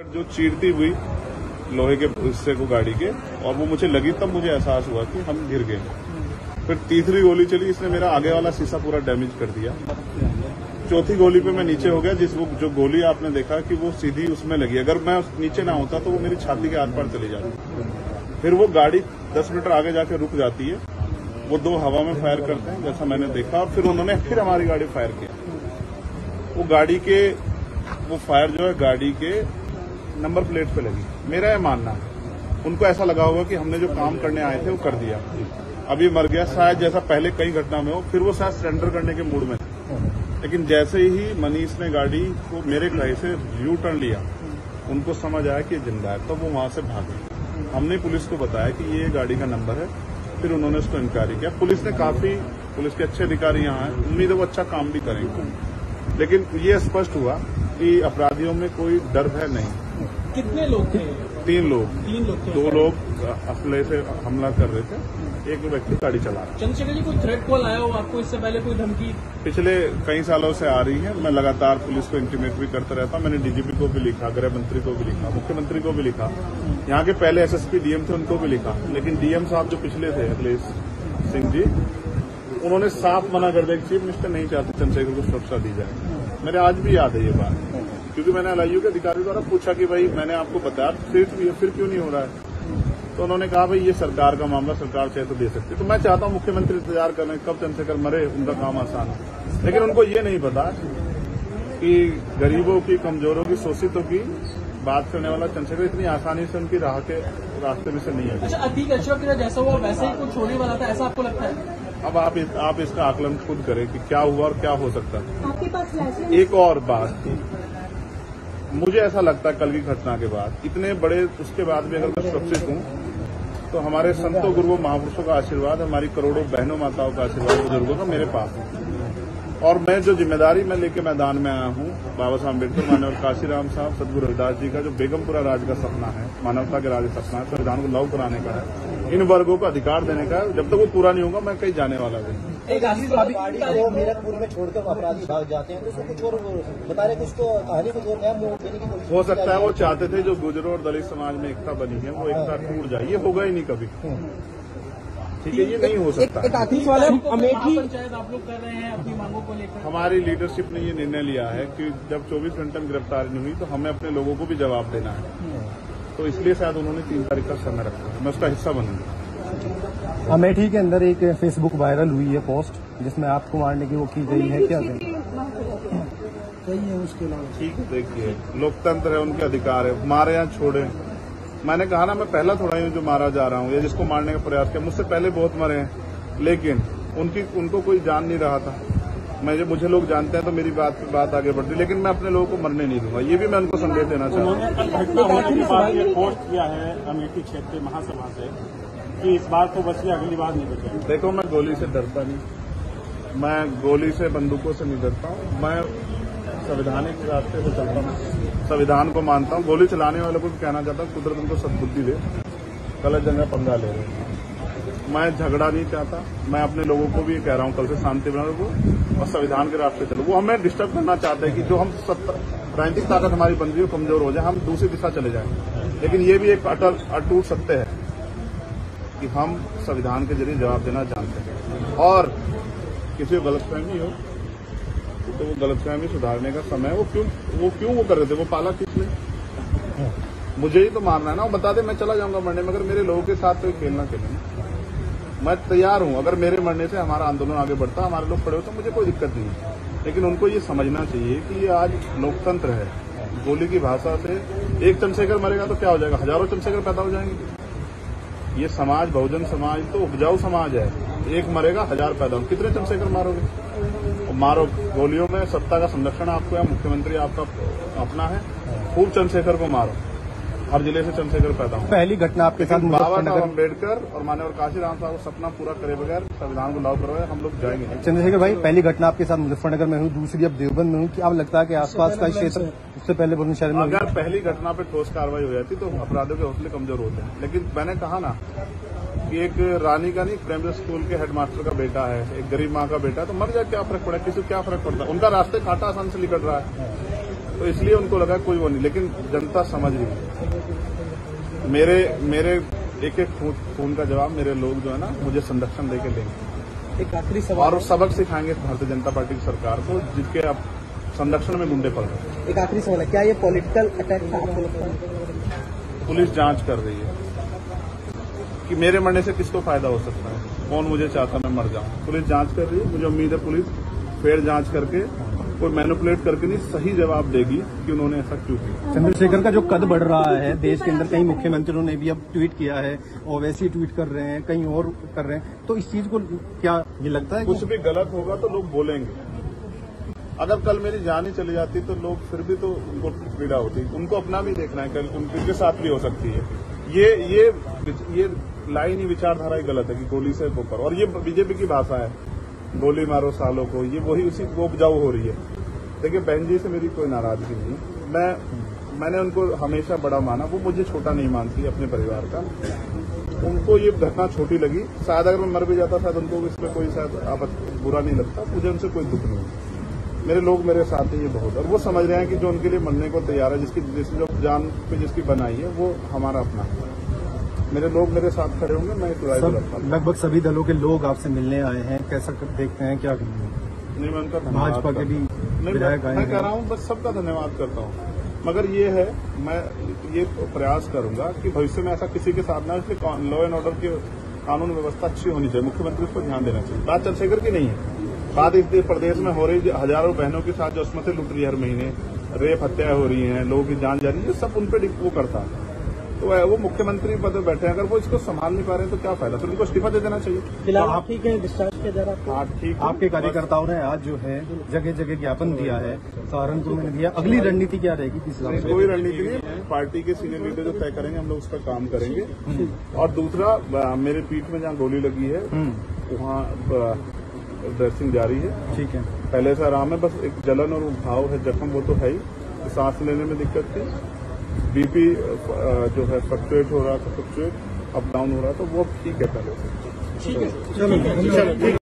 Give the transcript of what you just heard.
जो चीरती हुई लोहे के हिस्से को गाड़ी के, और वो मुझे लगी तब मुझे एहसास हुआ कि हम गिर गए। फिर तीसरी गोली चली, इसने मेरा आगे वाला शीशा पूरा डैमेज कर दिया। चौथी गोली पे मैं नीचे हो गया, जो गोली आपने देखा कि वो सीधी उसमें लगी। अगर मैं नीचे ना होता तो वो मेरी छाती के आर पार चली जाती। फिर वो गाड़ी 10 मीटर आगे जाके रुक जाती है। वो दो हवा में फायर करते हैं जैसा मैंने देखा, और फिर उन्होंने फिर हमारी गाड़ी फायर किया। वो फायर जो है गाड़ी के नंबर प्लेट पे लगी। मेरा यह मानना है उनको ऐसा लगा होगा कि हमने जो काम करने आए थे वो कर दिया, अब ये मर गया शायद, जैसा पहले कई घटना में हो। फिर वो शायद सरेंडर करने के मूड में थे, लेकिन जैसे ही मनीष ने गाड़ी को मेरे कहे से यू टर्न लिया, उनको समझ आया कि जिंदा है, तब वो वहां से भागे। हमने पुलिस को बताया कि ये गाड़ी का नंबर है, फिर उन्होंने उसको इंक्वायरी किया। पुलिस के अच्छे अधिकारी यहाँ हैं, उम्मीद है वो अच्छा काम भी करेंगे। लेकिन ये स्पष्ट हुआ कि अपराधियों में कोई डर भय नहीं। कितने लोग थे? 3 लोग थे। 2 लोग असले से हमला कर रहे थे, एक व्यक्ति गाड़ी चला रहा। चंद्रशेखर जी, कोई थ्रेट कॉल आया हो आपको इससे पहले, कोई धमकी? पिछले कई सालों से आ रही है। मैं लगातार पुलिस को इंटीमेट भी करता रहता हूं। मैंने डीजीपी को भी लिखा, गृह मंत्री को भी लिखा, मुख्यमंत्री को भी लिखा, यहाँ के पहले एसएसपी डीएम थे उनको भी लिखा। लेकिन डीएम साहब जो पिछले थे अखिलेश सिंह जी, उन्होंने साफ मना कर दिया कि चीफ मिनिस्टर नहीं चाहते चंद्रशेखर को सुरक्षा दी जाए। मेरे आज भी याद है ये बात, क्योंकि मैंने एलआईयू के अधिकारी द्वारा पूछा कि भाई मैंने आपको बताया फिर क्यों नहीं हो रहा है। तो उन्होंने कहा भाई ये सरकार का मामला, सरकार चाहे तो दे सकती। तो मैं चाहता हूं मुख्यमंत्री इंतजार कर रहे हैं कब चंद्रशेखर मरे, उनका काम आसान है। लेकिन उनको ये नहीं पता कि गरीबों की, कमजोरों की, शोषितों की बात करने वाला चंद्रशेखर इतनी आसानी से उनकी रास्ते में से नहीं है। अच्छा, अतीक अशोक जैसा हुआ वैसे ही कुछ होने वाला था, ऐसा आपको लगता है? अब आप इसका आकलन खुद करें कि क्या हुआ और क्या हो सकता है। आपके पास एक और बात, मुझे ऐसा लगता है कल की घटना के बाद, इतने बड़े उसके बाद भी अगर मैं सुरक्षित हूं तो हमारे संतों गुरुओं महापुरुषों का आशीर्वाद, हमारी करोड़ों बहनों माताओं का आशीर्वाद, बुजुर्गों का मेरे पास है। और मैं जो जिम्मेदारी मैं लेके मैदान में आया हूं, बाबा साहब अम्बेडकर, मानव काशीराम साहब, सदगुरु रविदास जी का जो बेगमपुरा राज का सपना है, मानवता के राज का सपना है, संविधान को लागू कराने का है, इन वर्गों को अधिकार देने का है, जब तक वो पूरा नहीं होगा मैं कहीं जाने वाला नहीं। मीरपुर में छोड़कर अपराधी भाग जाते हैं, तो उसको कुछ और बता रहे, कुछ तो कहानी को नया मोड़ देने की कोशिश हो सकता है वो चाहते थे जो गुजरों और दलित समाज में एकता बनी है वो एकता टूट जाए। ये होगा ही नहीं कभी, ठीक है, ये नहीं हो सकता। अमेठी पंचायत आप लोग कर रहे हैं अपनी मांगों को लेकर। हमारी लीडरशिप ने ये निर्णय लिया है कि जब 24 घंटे में गिरफ्तारी नहीं हुई तो हमें अपने लोगों को भी जवाब देना है। तो इसलिए शायद उन्होंने 3 तारीख का समय रखा है, मैं उसका हिस्सा बनूंगा। अमेठी के अंदर एक फेसबुक वायरल हुई है पोस्ट, जिसमें आपको मारने की वो की गई है, क्या सही है उसके अलावा? ठीक है, देखिए लोकतंत्र है, उनके अधिकार है, मारे या छोड़े। मैंने कहा ना, मैं पहला थोड़ा ही जो मारा जा रहा हूँ या जिसको मारने का प्रयास किया, मुझसे पहले बहुत मरे हैं, लेकिन उनको कोई जान नहीं रहा था। मुझे लोग जानते हैं तो मेरी बात आगे बढ़ती, लेकिन मैं अपने लोगों को मरने नहीं दूंगा। ये भी मैं उनको संदेश देना चाहूंगा। पोस्ट किया है अमेठी क्षेत्रीय महासभा से कि इस बार तो बचिए, अगली बार नहीं बचे। देखो, मैं गोली से डरता नहीं, मैं गोली से, बंदूकों से नहीं डरता हूँ। मैं संवैधानिक रास्ते से चलता हूँ, संविधान को मानता हूँ। गोली चलाने वालों को भी कहना चाहता हूँ कुदरत उनको सद्बुद्धि दे, गलत जगह पंगा ले रहे हैं। मैं झगड़ा नहीं चाहता, मैं अपने लोगों को भी कह रहा हूँ कल से शांति बना रखो और संविधान के रास्ते चलो। वो हमें डिस्टर्ब करना चाहते हैं कि जो हम राजनीतिक ताकत हमारी बन रही है कमजोर हो जाए, हम दूसरी दिशा चले जाएं। लेकिन ये भी एक अटूट सत्य है कि हम संविधान के जरिए जवाब देना जानते हैं, और किसी को गलतफहमी हो तो वो गलतफहमी सुधारने का समय। वो क्यों कर रहे थे, वो पाला किसने? मुझे ही तो मारना है ना। वो बता दे मैं चला जाऊंगा मरने में, अगर मेरे लोगों के साथ तो खेलना मैं तैयार हूं। अगर मेरे मरने से हमारा आंदोलन आगे बढ़ता, हमारे लोग खड़े होते, मुझे कोई दिक्कत नहीं है। लेकिन उनको ये समझना चाहिए कि ये आज लोकतंत्र है। गोली की भाषा से एक चंद्रशेखर मरेगा तो क्या हो जाएगा, हजारों चंद्रशेखर पैदा हो जाएंगे। ये समाज, बहुजन समाज तो उपजाऊ समाज है। एक मरेगा, 1000 पैदा हो। कितने चंद्रशेखर मारोगे? मारो। गोलियों में सत्ता का संरक्षण आपको है, मुख्यमंत्री आपका अपना है, खूब चंद्रशेखर को मारो। हर जिले से चंद्रशेखर पैदा हो। पहली घटना आपके साथ बाबा साहब अम्बेडकर और मानव काशीराम साहब को सपना पूरा करे बगैर संविधान को लागू करवाए हम लोग जाएंगे। चंद्रशेखर भाई, पहली घटना आपके साथ मुजफ्फरनगर में हुई, दूसरी अब देवबंद में हुई। क्या अब लगता है कि आसपास का क्षेत्र उससे पहले बुलंदशहर में? अगर पहली घटना पे ठोस कार्रवाई हो जाती तो अपराधियों के हौसले कमजोर होते हैं। लेकिन मैंने कहा ना कि एक रानी का नहीं, प्राइमरी स्कूल के हेडमास्टर का बेटा है, एक गरीब माँ का बेटा है, तो मर जाए क्या फर्क पड़ा, किसी को क्या फर्क पड़ता है? उनका रास्ते घाटा आसान से निकल रहा है। तो इसलिए उनको लगा कोई वो नहीं, लेकिन जनता समझ रही है। मेरे एक एक खून का जवाब मेरे लोग जो है ना मुझे संरक्षण देके देंगे एक आखिरी सवाल और सबक सिखाएंगे भारतीय जनता पार्टी की सरकार को, जिसके अब संरक्षण में गुंडे पड़ रहे हैं। एक आखिरी सवाल है, क्या ये पॉलिटिकल अटैक था आपको लगता है? पुलिस जांच कर रही है कि मेरे मरने से किसको फायदा हो सकता है, कौन मुझे चाहता मैं मर जाऊं। पुलिस जांच कर रही है, मुझे उम्मीद है पुलिस फेर जांच करके कोई मैनिपुलेट करके नहीं सही जवाब देगी कि उन्होंने ऐसा क्यों किया। चंद्रशेखर का जो कद बढ़ रहा है देश के अंदर, कई मुख्यमंत्रियों ने भी अब ट्वीट किया है, ओवैसी ट्वीट कर रहे हैं, कहीं और कर रहे हैं, तो इस चीज को क्या ये लगता है कुछ भी गलत होगा तो लोग बोलेंगे। अगर कल मेरी जान ही चली जाती तो लोग फिर भी तो उनको पीड़ा होती, उनको अपना भी देखना है, कल उनके साथ भी हो सकती है। ये लाइन ही विचारधारा ही गलत है कि गोली से ऊपर, और ये बीजेपी की भाषा है, गोली मारो सालों को, ये वही उसी वो उपजाऊ हो रही है। देखिए बहन जी से मेरी कोई नाराजगी नहीं, मैंने उनको हमेशा बड़ा माना, वो मुझे छोटा नहीं मानती अपने परिवार का। उनको ये घटना छोटी लगी, शायद अगर मैं मर भी जाता शायद उनको इसमें कोई शायद बुरा नहीं लगता, मुझे उनसे कोई दुख नहीं। मेरे लोग मेरे साथ हैं ये बहुत, और वो समझ रहे हैं कि जो उनके लिए मरने को तैयार है, जिसकी जो जान पे जिसकी बनाई है वो हमारा अपना है। मेरे लोग मेरे साथ खड़े होंगे, मैं लगभग सभी दलों के लोग आपसे मिलने आए हैं, कैसा देखते हैं, क्या नहीं मैं उनका भाजपा के भी विधायक आए हैं। मैं कह रहा हूँ बस सबका धन्यवाद करता हूँ, मगर ये है मैं ये प्रयास करूंगा कि भविष्य में ऐसा किसी के साथ ना, इसलिए लॉ एंड ऑर्डर की कानून व्यवस्था अच्छी होनी चाहिए, मुख्यमंत्री उस पर ध्यान देना चाहिए। बात चंद्रशेखर की नहीं है, बात इस प्रदेश में हो रही हजारों बहनों के साथ जो असमतें लुट रही है, हर महीने रेप हत्या हो रही है, लोगों की जान जा रही है, सब उन पर वो करता है। तो वो मुख्यमंत्री पद पर बैठे हैं, अगर वो इसको संभाल नहीं पा रहे हैं तो क्या फायदा, तो उनको इस्तीफा दे देना चाहिए। फिलहाल आप ठीक है, डिस्चार्ज किया जा रहा है? ठीक। आपके कार्यकर्ताओं ने आज जो है जगह जगह ज्ञापन दिया है, सहारनपुर में दिया, अगली रणनीति क्या रहेगी किस हिसाब से? कोई रणनीति नहीं, पार्टी के सीनियर लीडर जो तय करेंगे हम लोग उस पर काम करेंगे। और दूसरा, मेरे पीठ में जहाँ गोली लगी है वहाँ ड्रेसिंग जारी है, ठीक है, पहले से आराम है, बस एक जलन और घाव है, जख्म वो तो है ही, सांस लेने में दिक्कत थी, बीपी जो है फ्लक्चुएट हो रहा था, फ्लक्चुएट अप डाउन हो रहा था, वो ठीक है पहले से। ठीक है, चलो।